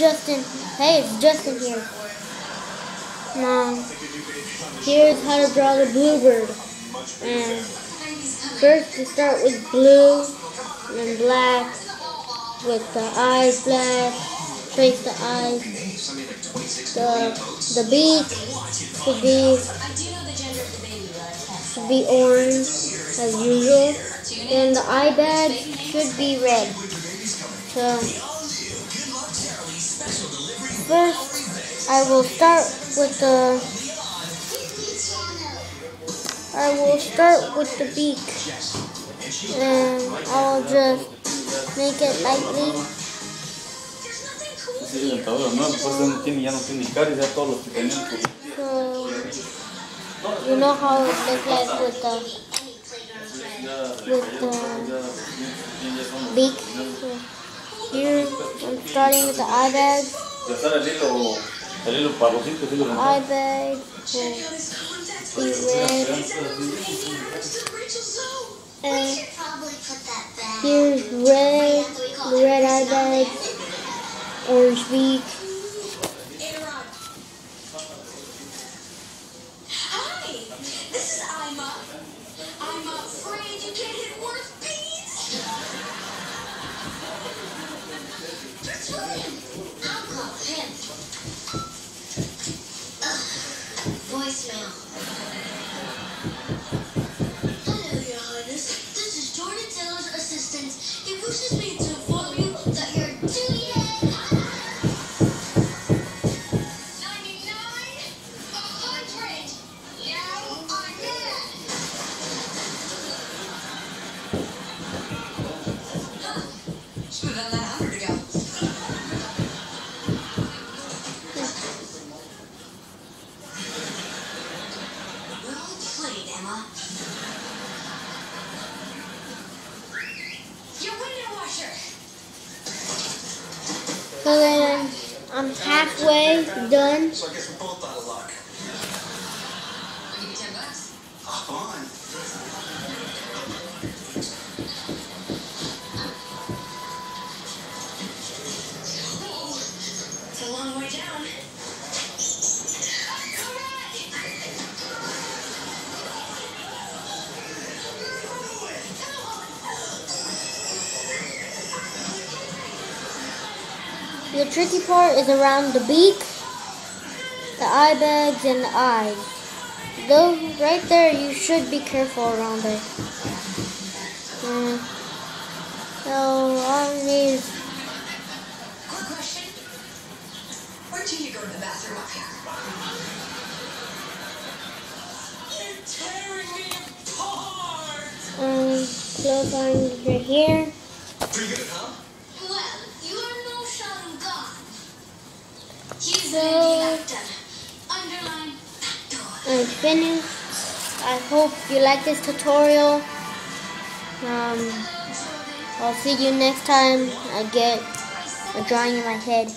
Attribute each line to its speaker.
Speaker 1: Justin. Hey, it's Justin here. Now, here's how to draw the bluebird. And first, you start with blue, and then black, with the eyes black. Trace the eyes. The beak should be orange as usual. Then the eye bag should be red. So first, I will start with the beak, and I'll just make it lightly.
Speaker 2: Sí, dentadura, ¿no? Después ya no tiene caries, ya todos los que tenían.
Speaker 1: So, you know how it looks like with the beak. So, here, I'm starting with the eye bag. Eye bag will be red. And here's red, the red eye bag. Orange beak.
Speaker 3: Hi, this is Ima. I'm afraid you can't hit worse beats. That's William. I'll call him. Voicemail. Hello, Your Highness. This is Jordan Taylor's assistant. He wishes me to inform you that your duty Emma. Your window washer.
Speaker 1: So then I'm halfway done.
Speaker 3: So I guess we're both out of luck. I'll give you $10. Hop on. It's a long way down.
Speaker 1: The tricky part is around the beak, the eye bags, and the eyes. Those right there, you should be careful around there. So all you need is...
Speaker 3: Quick question. Where do you go to the bathroom up here? You're tearing me apart!
Speaker 1: close lines right here.
Speaker 3: Pretty good, huh? Well, you are no Shadow God. Here's
Speaker 1: So,
Speaker 3: the done. Underline that door.
Speaker 1: I'm finished. I hope you like this tutorial. I'll see you next time I get a drawing in my head.